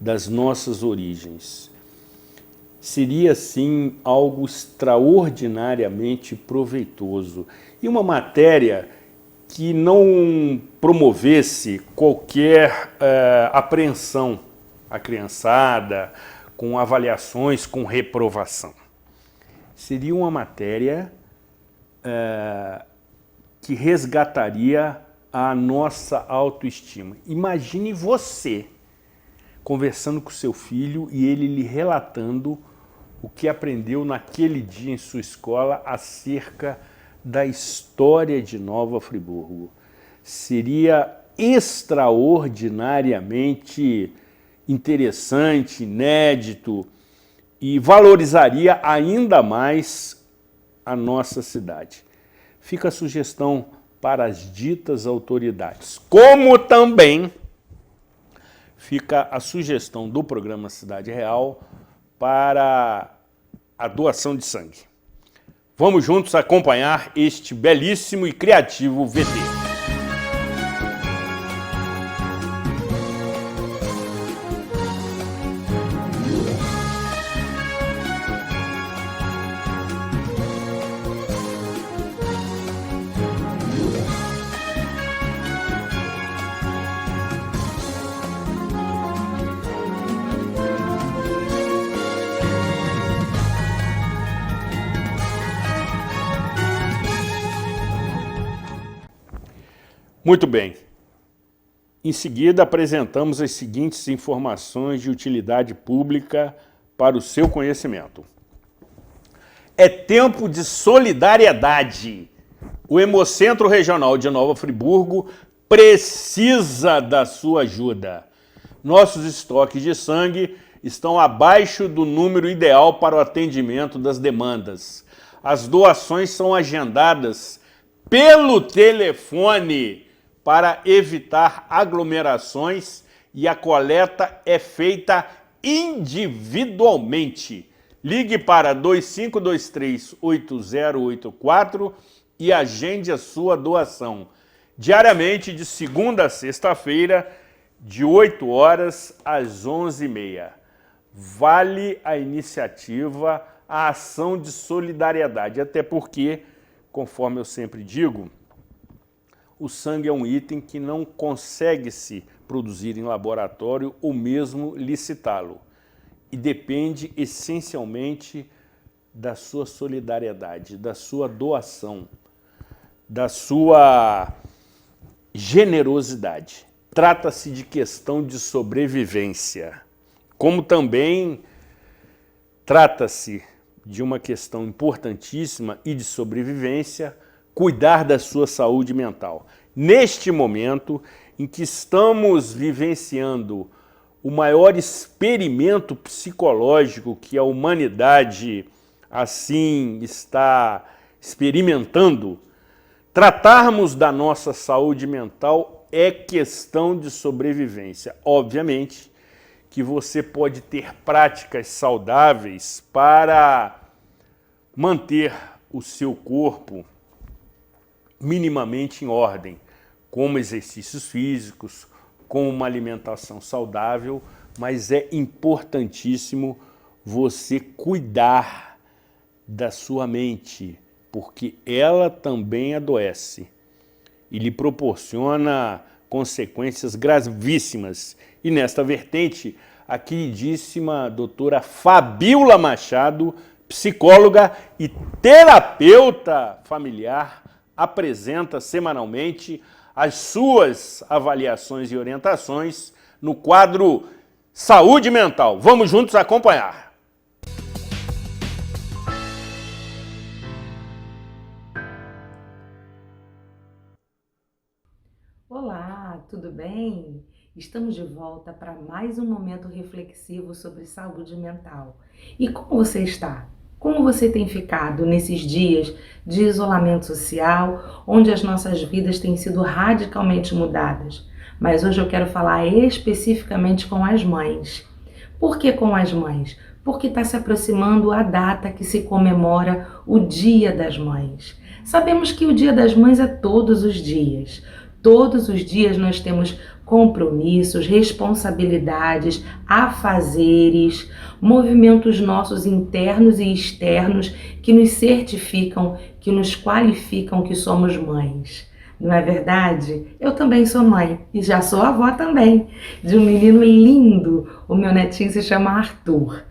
das nossas origens. Seria, sim, algo extraordinariamente proveitoso. E uma matéria que não promovesse qualquer apreensão à criançada, com avaliações, com reprovação. Seria uma matéria que resgataria a nossa autoestima. Imagine você conversando com seu filho e ele lhe relatando o que aprendeu naquele dia em sua escola acerca da história de Nova Friburgo. Seria extraordinariamente interessante, inédito e valorizaria ainda mais a nossa cidade. Fica a sugestão para as ditas autoridades, como também fica a sugestão do programa Cidade Real para a doação de sangue. Vamos juntos acompanhar este belíssimo e criativo VT. Muito bem. Em seguida, apresentamos as seguintes informações de utilidade pública para o seu conhecimento. É tempo de solidariedade. O Hemocentro Regional de Nova Friburgo precisa da sua ajuda. Nossos estoques de sangue estão abaixo do número ideal para o atendimento das demandas. As doações são agendadas pelo telefone para evitar aglomerações e a coleta é feita individualmente. Ligue para 2523-8084 e agende a sua doação. Diariamente, de segunda a sexta-feira, de 8 horas às 11h30. Vale a iniciativa, a ação de solidariedade, até porque, conforme eu sempre digo, o sangue é um item que não consegue se produzir em laboratório ou mesmo licitá-lo. E depende essencialmente da sua solidariedade, da sua doação, da sua generosidade. Trata-se de questão de sobrevivência, como também trata-se de uma questão importantíssima e de sobrevivência, cuidar da sua saúde mental. Neste momento em que estamos vivenciando o maior experimento psicológico que a humanidade assim está experimentando, tratarmos da nossa saúde mental é questão de sobrevivência. Obviamente que você pode ter práticas saudáveis para manter o seu corpo minimamente em ordem, como exercícios físicos, com uma alimentação saudável, mas é importantíssimo você cuidar da sua mente, porque ela também adoece e lhe proporciona consequências gravíssimas. E nesta vertente, a queridíssima doutora Fabíola Machado, psicóloga e terapeuta familiar, apresenta semanalmente as suas avaliações e orientações no quadro Saúde Mental. Vamos juntos acompanhar. Olá, tudo bem? Estamos de volta para mais um momento reflexivo sobre saúde mental. E como você está? Como você tem ficado nesses dias de isolamento social, onde as nossas vidas têm sido radicalmente mudadas? Mas hoje eu quero falar especificamente com as mães. Por que com as mães? Porque está se aproximando a data que se comemora o Dia das Mães. Sabemos que o Dia das Mães é todos os dias. Todos os dias nós temos compromissos, responsabilidades, afazeres, movimentos nossos internos e externos que nos certificam, que nos qualificam que somos mães. Não é verdade? Eu também sou mãe e já sou avó também, de um menino lindo. O meu netinho se chama Arthur.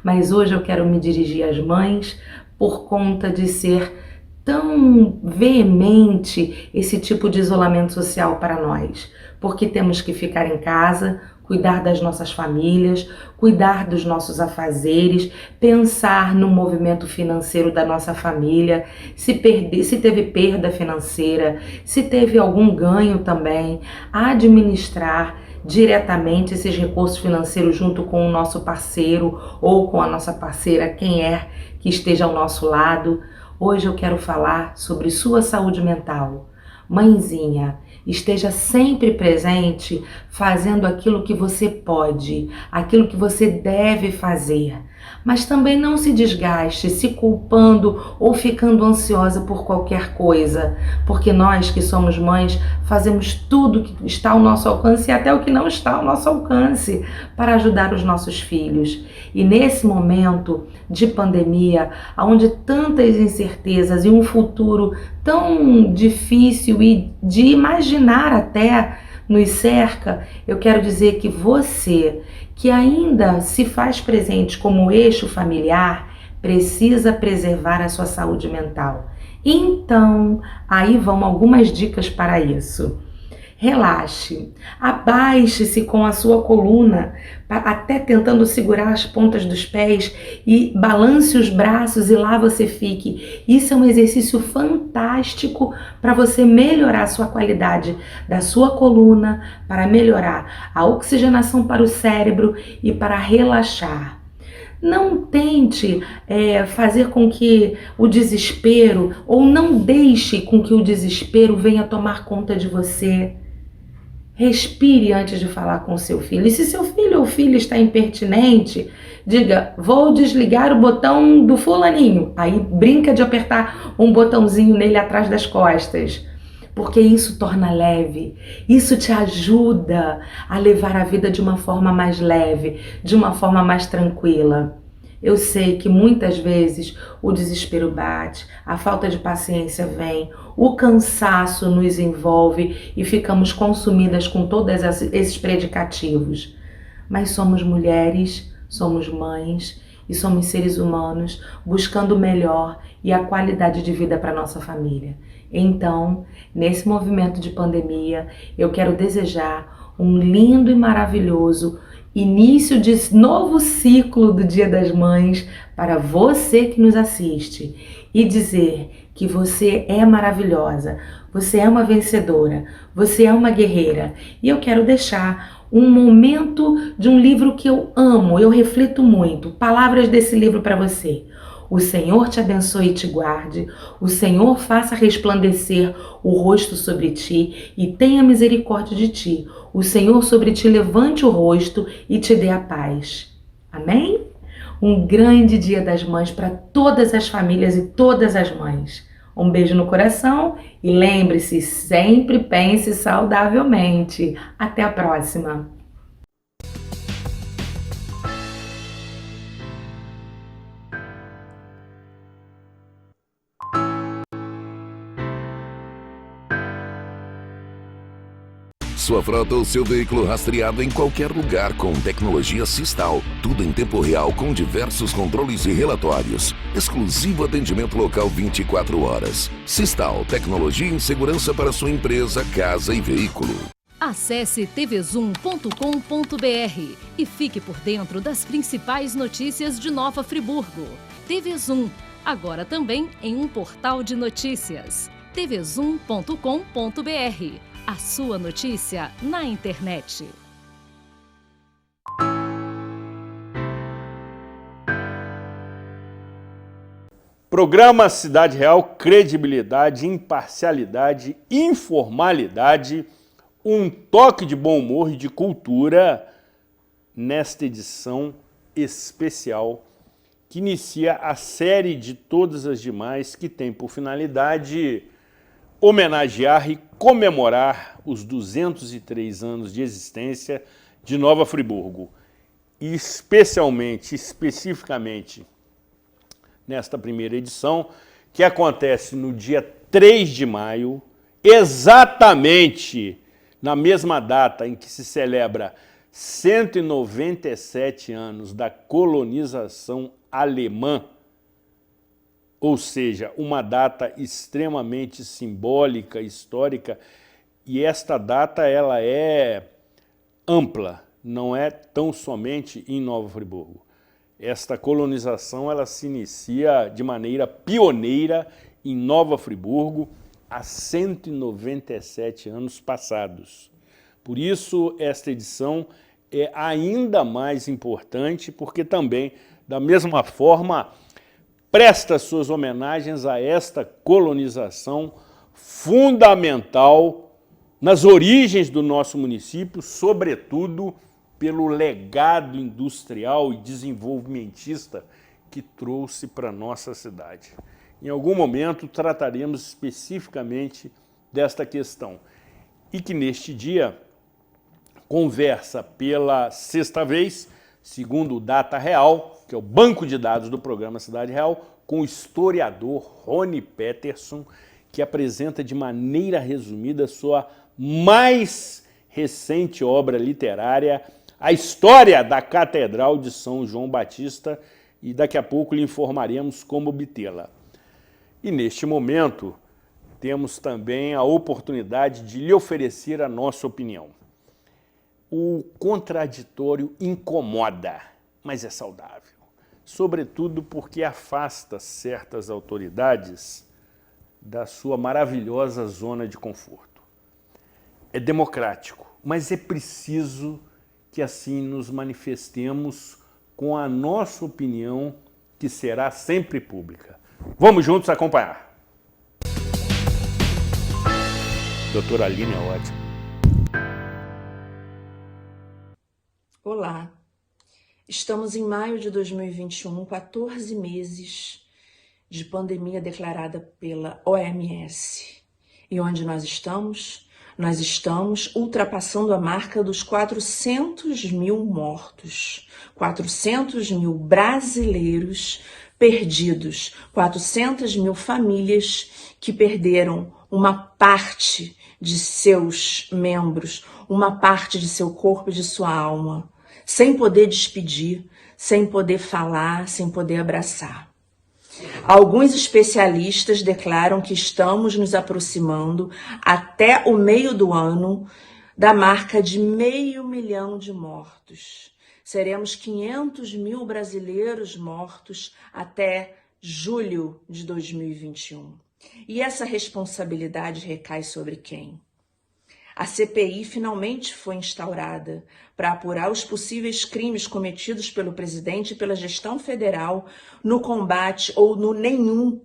Mas hoje eu quero me dirigir às mães por conta de ser tão veemente esse tipo de isolamento social para nós, porque temos que ficar em casa, cuidar das nossas famílias, cuidar dos nossos afazeres, pensar no movimento financeiro da nossa família, se teve perda financeira, se teve algum ganho também, administrar diretamente esses recursos financeiros junto com o nosso parceiro ou com a nossa parceira, quem é que esteja ao nosso lado. Hoje eu quero falar sobre sua saúde mental. Mãezinha, esteja sempre presente fazendo aquilo que você pode, aquilo que você deve fazer. Mas também não se desgaste se culpando ou ficando ansiosa por qualquer coisa, porque nós que somos mães fazemos tudo que está ao nosso alcance e até o que não está ao nosso alcance para ajudar os nossos filhos. E nesse momento de pandemia, onde tantas incertezas e um futuro tão difícil e de imaginar até nos cerca, eu quero dizer que você, que ainda se faz presente como eixo familiar, precisa preservar a sua saúde mental. Então, aí vão algumas dicas para isso. Relaxe, abaixe-se com a sua coluna, até tentando segurar as pontas dos pés e balance os braços e lá você fique. Isso é um exercício fantástico para você melhorar a sua qualidade da sua coluna, para melhorar a oxigenação para o cérebro e para relaxar. Não tente fazer com que o desespero, ou não deixe com que o desespero venha tomar conta de você. Respire antes de falar com seu filho. E se seu filho ou filha está impertinente, diga, vou desligar o botão do fulaninho. Aí brinca de apertar um botãozinho nele atrás das costas. Porque isso torna leve, isso te ajuda a levar a vida de uma forma mais leve, de uma forma mais tranquila. Eu sei que muitas vezes o desespero bate, a falta de paciência vem, o cansaço nos envolve e ficamos consumidas com todos esses predicativos. Mas somos mulheres, somos mães e somos seres humanos buscando o melhor e a qualidade de vida para nossa família. Então, nesse movimento de pandemia, eu quero desejar um lindo e maravilhoso início de novo ciclo do Dia das Mães para você que nos assiste e dizer que você é maravilhosa, você é uma vencedora, você é uma guerreira. E eu quero deixar um momento de um livro que eu amo, eu reflito muito, palavras desse livro para você. O Senhor te abençoe e te guarde, o Senhor faça resplandecer o rosto sobre ti e tenha misericórdia de ti. O Senhor sobre ti levante o rosto e te dê a paz. Amém? Um grande Dia das Mães para todas as famílias e todas as mães. Um beijo no coração e lembre-se, sempre pense saudavelmente. Até a próxima! Sua frota ou seu veículo rastreado em qualquer lugar com tecnologia Sistal. Tudo em tempo real com diversos controles e relatórios. Exclusivo atendimento local 24 horas. Sistal, tecnologia em segurança para sua empresa, casa e veículo. Acesse tvzoom.com.br e fique por dentro das principais notícias de Nova Friburgo. TV Zoom, agora também em um portal de notícias. tvzoom.com.br. A sua notícia na internet. Programa Cidade Real, credibilidade, imparcialidade, informalidade, um toque de bom humor e de cultura nesta edição especial que inicia a série de todas as demais que tem por finalidade homenagear e comemorar os 203 anos de existência de Nova Friburgo. E especificamente, nesta primeira edição, que acontece no dia 3 de maio, exatamente na mesma data em que se celebra 197 anos da colonização alemã, ou seja, uma data extremamente simbólica, histórica, e esta data ela é ampla, não é tão somente em Nova Friburgo. Esta colonização ela se inicia de maneira pioneira em Nova Friburgo há 197 anos passados. Por isso, esta edição é ainda mais importante, porque também, da mesma forma, presta suas homenagens a esta colonização fundamental nas origens do nosso município, sobretudo pelo legado industrial e desenvolvimentista que trouxe para a nossa cidade. Em algum momento trataremos especificamente desta questão e que neste dia conversa pela sexta vez, segundo o Data Real, que é o banco de dados do programa Cidade Real, com o historiador Rony Peterson, que apresenta de maneira resumida sua mais recente obra literária, a história da Catedral de São João Batista, e daqui a pouco lhe informaremos como obtê-la. E neste momento, temos também a oportunidade de lhe oferecer a nossa opinião. O contraditório incomoda, mas é saudável, sobretudo porque afasta certas autoridades da sua maravilhosa zona de conforto. É democrático, mas é preciso que assim nos manifestemos com a nossa opinião, que será sempre pública. Vamos juntos acompanhar. Doutora Aline é ótima. Olá, estamos em maio de 2021, 14 meses de pandemia declarada pela OMS. E onde nós estamos? Nós estamos ultrapassando a marca dos 400 mil mortos, 400 mil brasileiros perdidos, 400 mil famílias que perderam uma parte de seus membros, uma parte de seu corpo e de sua alma, sem poder despedir, sem poder falar, sem poder abraçar. Alguns especialistas declaram que estamos nos aproximando até o meio do ano da marca de 500 mil de mortos. seremos 500 mil brasileiros mortos até julho de 2021. E essa responsabilidade recai sobre quem? A CPI finalmente foi instaurada para apurar os possíveis crimes cometidos pelo presidente e pela gestão federal no combate ou no nenhum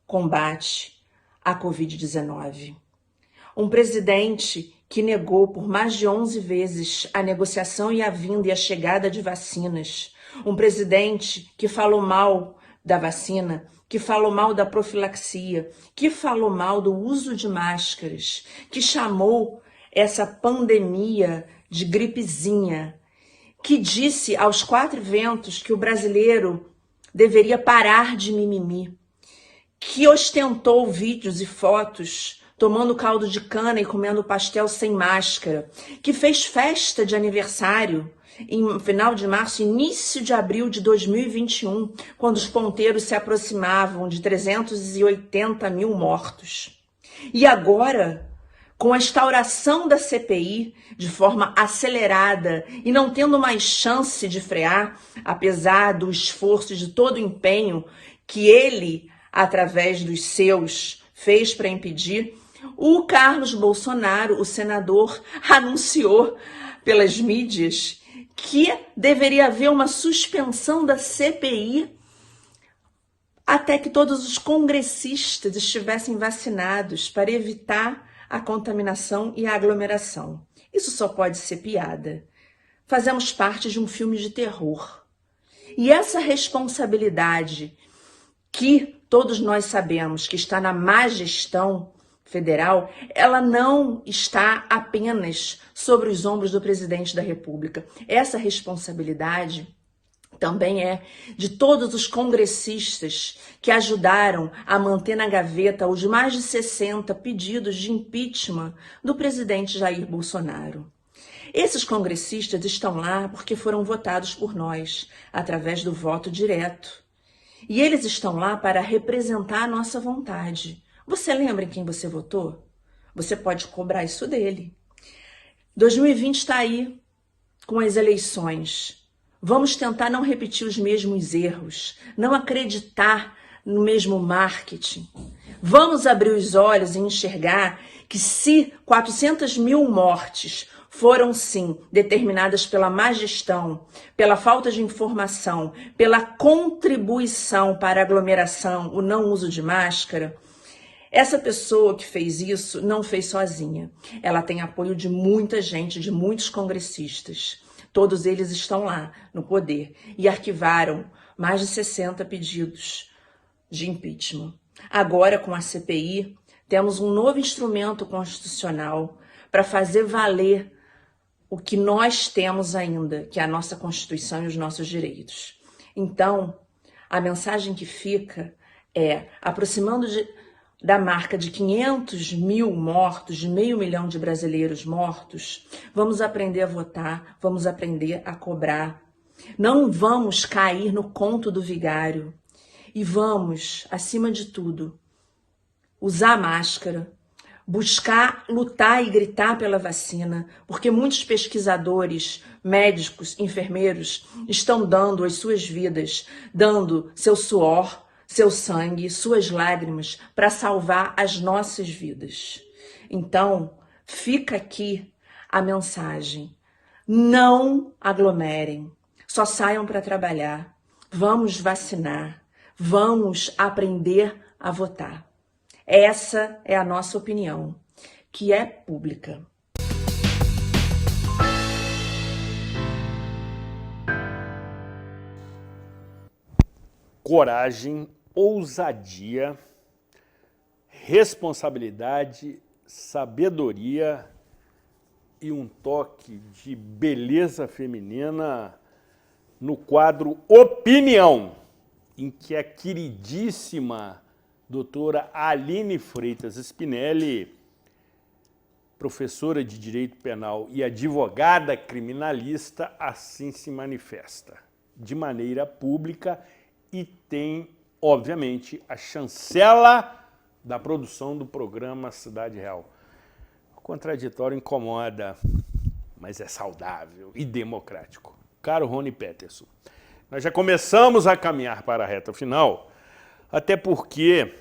combate à Covid-19. Um presidente que negou por mais de 11 vezes a negociação e a vinda e a chegada de vacinas. Um presidente que falou mal da vacina, que falou mal da profilaxia, que falou mal do uso de máscaras, que chamou essa pandemia de gripezinha, que disse aos quatro ventos que o brasileiro deveria parar de mimimi, que ostentou vídeos e fotos tomando caldo de cana e comendo pastel sem máscara, que fez festa de aniversário em final de março, início de abril de 2021, quando os ponteiros se aproximavam de 380 mil mortos. E agora, com a instauração da CPI de forma acelerada e não tendo mais chance de frear, apesar do esforço e de todo o empenho que ele, através dos seus, fez para impedir, o Carlos Bolsonaro, o senador, anunciou pelas mídias que deveria haver uma suspensão da CPI até que todos os congressistas estivessem vacinados para evitar a contaminação e a aglomeração. Isso só pode ser piada. Fazemos parte de um filme de terror. E essa responsabilidade que todos nós sabemos que está na má gestão federal, ela não está apenas sobre os ombros do presidente da República. Essa responsabilidade também é de todos os congressistas que ajudaram a manter na gaveta os mais de 60 pedidos de impeachment do presidente Jair Bolsonaro. Esses congressistas estão lá porque foram votados por nós, através do voto direto. E eles estão lá para representar a nossa vontade. Você lembra em quem você votou? Você pode cobrar isso dele. 2020 está aí, com as eleições. Vamos tentar não repetir os mesmos erros, não acreditar no mesmo marketing. Vamos abrir os olhos e enxergar que se 400 mil mortes foram, sim, determinadas pela má gestão, pela falta de informação, pela contribuição para a aglomeração, o não uso de máscara, essa pessoa que fez isso não fez sozinha. Ela tem apoio de muita gente, de muitos congressistas. Todos eles estão lá, no poder, e arquivaram mais de 60 pedidos de impeachment. Agora, com a CPI, temos um novo instrumento constitucional para fazer valer o que nós temos ainda, que é a nossa Constituição e os nossos direitos. Então, a mensagem que fica é, aproximando da marca de 500 mil mortos, de 500 mil de brasileiros mortos, vamos aprender a votar, vamos aprender a cobrar. Não vamos cair no conto do vigário. E vamos, acima de tudo, usar máscara, buscar lutar e gritar pela vacina, porque muitos pesquisadores, médicos, enfermeiros estão dando as suas vidas, dando seu suor, seu sangue, suas lágrimas para salvar as nossas vidas. Então, fica aqui a mensagem. Não aglomerem, só saiam para trabalhar. Vamos vacinar, vamos aprender a votar. Essa é a nossa opinião, que é pública. Coragem, ousadia, responsabilidade, sabedoria e um toque de beleza feminina no quadro Opinião, em que a queridíssima doutora Aline Freitas Spinelli, professora de Direito Penal e advogada criminalista, assim se manifesta, de maneira pública, e tem, obviamente, a chancela da produção do programa Cidade Real. O contraditório incomoda, mas é saudável e democrático. Caro Rony Peterson, nós já começamos a caminhar para a reta final, até porque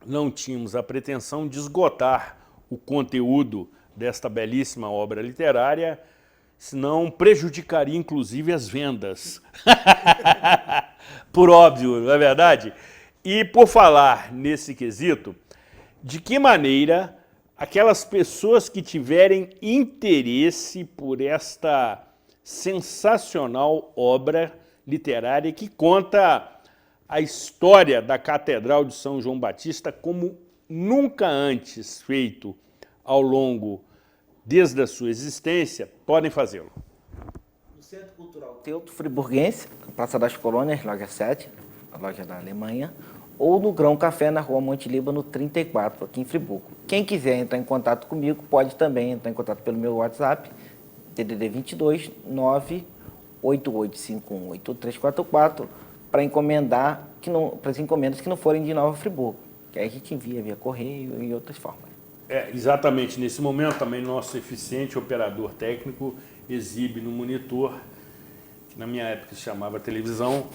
não tínhamos a pretensão de esgotar o conteúdo desta belíssima obra literária, senão prejudicaria inclusive as vendas. Por óbvio, não é verdade? E por falar nesse quesito, de que maneira aquelas pessoas que tiverem interesse por esta sensacional obra literária que conta a história da Catedral de São João Batista como nunca antes feito ao longo, desde a sua existência, podem fazê-lo. No Centro Cultural Teuto Friburguense, Praça das Colônias, loja 7, a loja da Alemanha, ou no Grão Café, na Rua Monte Líbano 34, aqui em Friburgo. Quem quiser entrar em contato comigo, pode também entrar em contato pelo meu WhatsApp, DDD 22 988518344, para encomendar, para as encomendas que não forem de Nova Friburgo, que aí a gente envia via correio e outras formas. Exatamente, nesse momento também nosso eficiente operador técnico exibe no monitor, que na minha época se chamava televisão,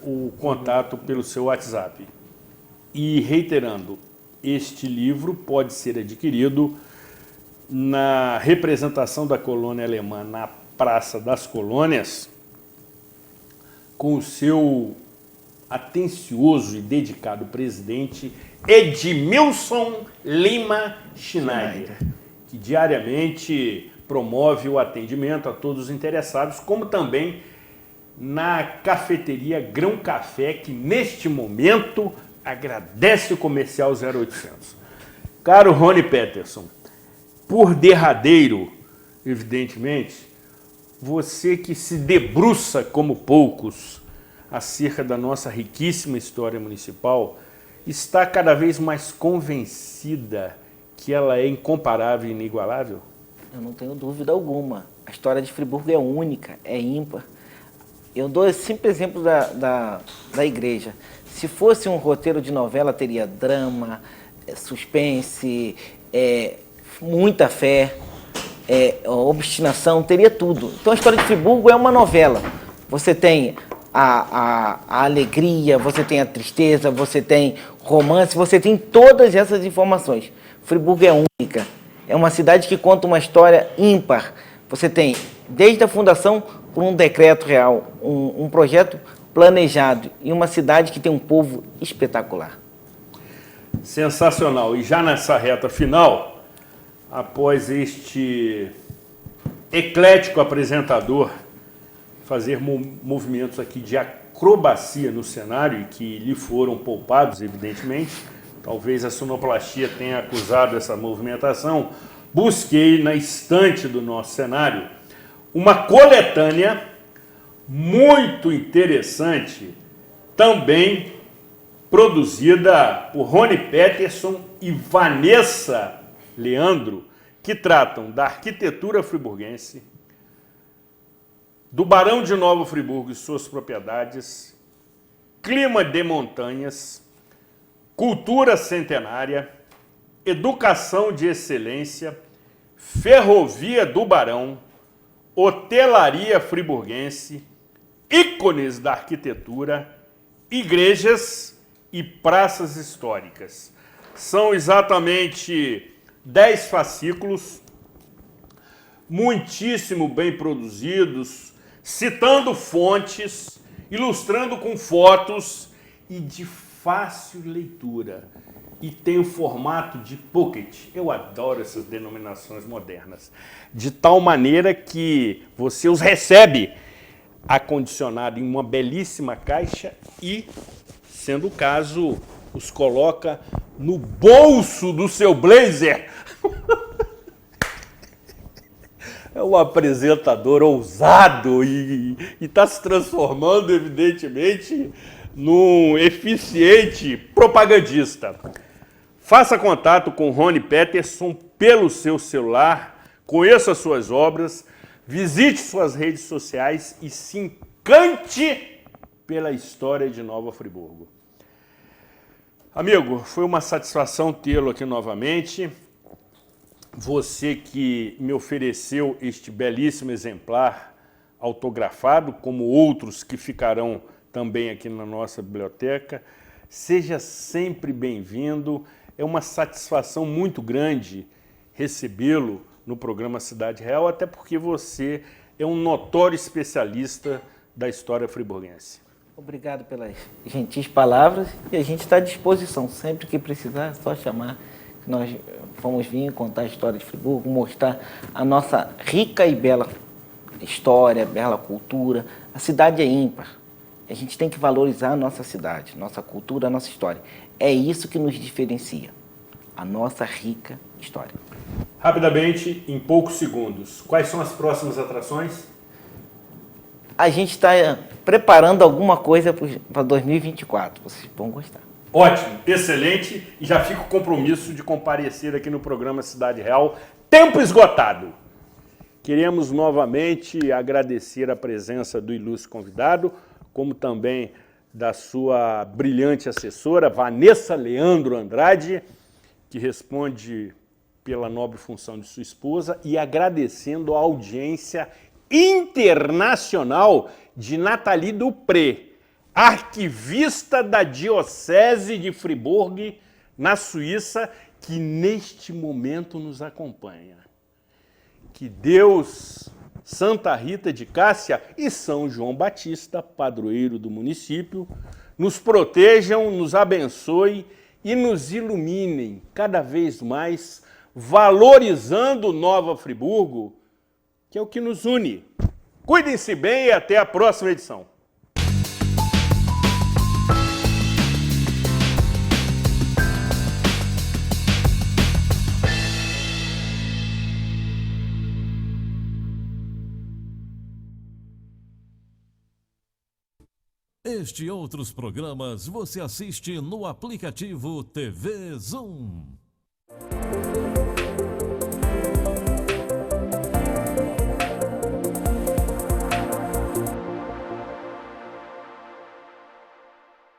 o contato pelo seu WhatsApp. E reiterando, este livro pode ser adquirido na representação da colônia alemã na Praça das Colônias, com o seu atencioso e dedicado presidente Edmilson Lima Schneider, que diariamente promove o atendimento a todos os interessados, como também na cafeteria Grão Café, que neste momento agradece o comercial 0800. Caro Rony Peterson, por derradeiro, evidentemente, você que se debruça como poucos acerca da nossa riquíssima história municipal, está cada vez mais convencida que ela é incomparável e inigualável? Eu não tenho dúvida alguma. A história de Friburgo é única, é ímpar. Eu dou esse simples exemplo da igreja. Se fosse um roteiro de novela, teria drama, suspense, muita fé, obstinação, teria tudo. Então a história de Friburgo é uma novela. Você tem a alegria, você tem a tristeza, você tem romance, você tem todas essas informações. Friburgo é única. É uma cidade que conta uma história ímpar. Você tem, desde a fundação, por um decreto real, um projeto planejado e uma cidade que tem um povo espetacular. Sensacional. E já nessa reta final, após este eclético apresentador fazer movimentos aqui de acrobacia no cenário, e que lhe foram poupados, evidentemente, talvez a sonoplastia tenha acusado essa movimentação, busquei na estante do nosso cenário uma coletânea muito interessante, também produzida por Rony Peterson e Vanessa Leandro, que tratam da arquitetura friburguense, do Barão de Nova Friburgo e suas propriedades, clima de montanhas, cultura centenária, educação de excelência, ferrovia do Barão, hotelaria friburguense, ícones da arquitetura, igrejas e praças históricas. São exatamente 10 fascículos, muitíssimo bem produzidos, citando fontes, ilustrando com fotos e de fácil leitura. E tem o formato de pocket. Eu adoro essas denominações modernas. De tal maneira que você os recebe acondicionado em uma belíssima caixa e, sendo o caso, os coloca no bolso do seu blazer. É um apresentador ousado e está se transformando, evidentemente, num eficiente propagandista. Faça contato com Rony Peterson pelo seu celular, conheça suas obras, visite suas redes sociais e se encante pela história de Nova Friburgo. Amigo, foi uma satisfação tê-lo aqui novamente. Você que me ofereceu este belíssimo exemplar autografado, como outros que ficarão também aqui na nossa biblioteca. Seja sempre bem-vindo. É uma satisfação muito grande recebê-lo no programa Cidade Real, até porque você é um notório especialista da história friburguense. Obrigado pelas gentis palavras e a gente está à disposição. Sempre que precisar, é só chamar. Nós vamos vir contar a história de Friburgo, mostrar a nossa rica e bela história, bela cultura. A cidade é ímpar. A gente tem que valorizar a nossa cidade, nossa cultura, a nossa história. É isso que nos diferencia, a nossa rica história. Rapidamente, em poucos segundos, quais são as próximas atrações? A gente está preparando alguma coisa para 2024, vocês vão gostar. Ótimo, excelente, e já fica o compromisso de comparecer aqui no programa Cidade Real. Tempo esgotado! Queremos novamente agradecer a presença do ilustre convidado, como também da sua brilhante assessora, Vanessa Leandro Andrade, que responde pela nobre função de sua esposa, e agradecendo a audiência internacional de Nathalie Dupré, arquivista da Diocese de Friburgo, na Suíça, que neste momento nos acompanha. Que Deus, Santa Rita de Cássia e São João Batista, padroeiro do município, nos protejam, nos abençoe e nos iluminem cada vez mais, valorizando Nova Friburgo, que é o que nos une. Cuidem-se bem e até a próxima edição. Este e outros programas você assiste no aplicativo TV Zoom.